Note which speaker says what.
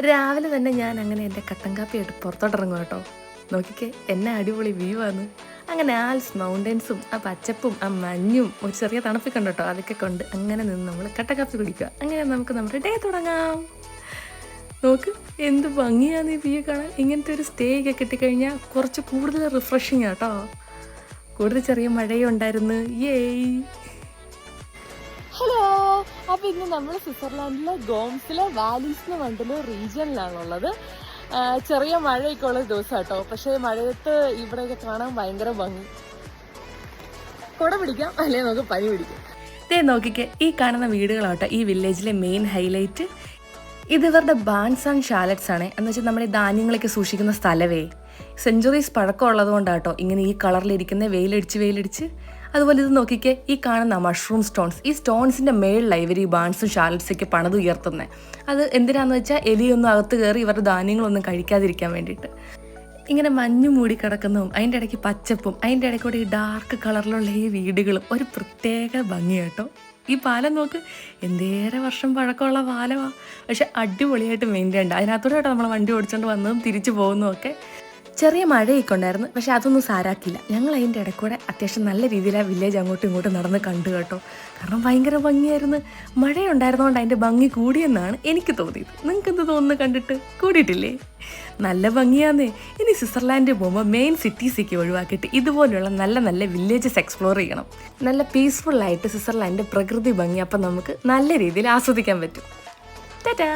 Speaker 1: രാവിലെ തന്നെ ഞാൻ അങ്ങനെ എൻ്റെ കട്ടൻ കാപ്പി ആയിട്ട് പുറത്തോട്ടിറങ്ങും കേട്ടോ. നോക്കിക്കേ എന്നെ അടിപൊളി വ്യൂ ആണ്. അങ്ങനെ ആൽസ് മൗണ്ടൻസും ആ പച്ചപ്പും ആ മഞ്ഞും ഒരു ചെറിയ തണുപ്പൊക്കെ ഉണ്ട് കേട്ടോ. അതൊക്കെ കൊണ്ട് അങ്ങനെ നിന്ന് നമ്മൾ കട്ടൻ കാപ്പി കുടിക്കുക. അങ്ങനെ നമുക്ക് നമ്മുടെ ഡേ തുടങ്ങാം. നോക്ക് എന്ത് ഭംഗിയാണ് ഈ വ്യൂ കാണാൻ. ഇങ്ങനത്തെ ഒരു സ്റ്റേ ഒക്കെ കിട്ടിക്കഴിഞ്ഞാൽ കുറച്ച് കൂടുതൽ റിഫ്രഷിങ് ആട്ടോ. കൂടുതൽ ചെറിയ മഴയും ഉണ്ടായിരുന്നു. ഏയ്
Speaker 2: ഹലോ, അപ്പോൾ ഇന്ന് നമ്മൾ സ്വിറ്റ്സർലാൻഡിലെ ഗോംസിലെ വാലീസ് എന്ന് പറഞ്ഞിട്ടുള്ള റീജിയനിലാണുള്ളത്. ചെറിയ മഴയൊക്കെ ഉള്ള ദിവസം കേട്ടോ. പക്ഷേ മഴയത്ത് ഇവിടെയൊക്കെ കാണാൻ ഭയങ്കര ഭംഗി. കുട പിടിക്കാം, അല്ലെങ്കിൽ നമുക്ക് പനി പിടിക്കാം.
Speaker 1: ദേ നോക്കിക്കേ, ഈ കാണുന്ന വീടുകളാട്ടോ ഈ വില്ലേജിലെ മെയിൻ ഹൈലൈറ്റ്. ഇത് ഇവരുടെ ബാൻസ് ആൻഡ് ഷാലറ്റ്സ് ആണ്. എന്ന് വെച്ചാൽ നമ്മുടെ ധാന്യങ്ങളൊക്കെ സൂക്ഷിക്കുന്ന സ്ഥലവേ. സെഞ്ചുറീസ് പഴക്കമുള്ളത് കൊണ്ടാട്ടോ ഇങ്ങനെ ഈ കളറിലിരിക്കുന്ന വെയിലടിച്ച്. അതുപോലെ ഇത് നോക്കിക്കേ, ഈ കാണുന്ന മഷ്റൂം സ്റ്റോൺസ്, ഈ സ്റ്റോൺസിൻ്റെ മേളിലാണ് ഇവർ ഈ ബാൻസും ഷാലറ്റ്സൊക്കെ പണിത് ഉയർത്തുന്നത്. അത് എന്തിനാന്ന് വെച്ചാൽ എലിയൊന്നും അകത്ത് കയറി ഇവരുടെ ധാന്യങ്ങളൊന്നും കഴിക്കാതിരിക്കാൻ വേണ്ടിയിട്ട്. ഇങ്ങനെ മഞ്ഞ് മൂടി കിടക്കുന്നതും അതിൻ്റെ ഇടയ്ക്ക് പച്ചപ്പും അതിൻ്റെ ഇടയ്ക്കൂടെ ഈ ഡാർക്ക് കളറിലുള്ള ഈ വീടുകളും ഒരു പ്രത്യേക ഭംഗിയാട്ടോ. ഈ പാലം നോക്ക്, എന്തേറെ വർഷം പഴക്കമുള്ള പാലമാണ്. പക്ഷെ അടിപൊളിയായിട്ട് മെയിൻറ്റെയിൻ ഉണ്ട്. അതിനകത്തൂടെ കേട്ടോ നമ്മൾ വണ്ടി ഓടിച്ചുകൊണ്ട് വന്നതും തിരിച്ചു പോകുന്നതും ഒക്കെ. ചെറിയ മഴയൊക്കെ ഉണ്ടായിരുന്നു, പക്ഷെ അതൊന്നും സാരാക്കില്ല. ഞങ്ങൾ അതിൻ്റെ ഇടയ്ക്കൂടെ അത്യാവശ്യം നല്ല രീതിയിൽ ആ വില്ലേജ് അങ്ങോട്ടും ഇങ്ങോട്ടും നടന്ന് കണ്ടു കേട്ടോ. കാരണം ഭയങ്കര ഭംഗിയായിരുന്നു. മഴയുണ്ടായിരുന്നതുകൊണ്ട് അതിൻ്റെ ഭംഗി കൂടിയെന്നാണ് എനിക്ക് തോന്നിയത്. നിങ്ങൾക്ക് എന്ത് തോന്നുന്നു കണ്ടിട്ട്? കൂടിയിട്ടില്ലേ? നല്ല ഭംഗിയാന്നേ. ഇനി സ്വിറ്റ്സർലാൻഡിൽ പോകുമ്പോൾ മെയിൻ സിറ്റീസൊക്കെ ഒഴിവാക്കിയിട്ട് ഇതുപോലെയുള്ള നല്ല നല്ല വില്ലേജസ് എക്സ്പ്ലോർ ചെയ്യണം. നല്ല പീസ്ഫുള്ളായിട്ട് സ്വിറ്റ്സർലാൻഡിൻ്റെ പ്രകൃതി ഭംഗി അപ്പം നമുക്ക് നല്ല രീതിയിൽ ആസ്വദിക്കാൻ പറ്റും. ടാറ്റാ.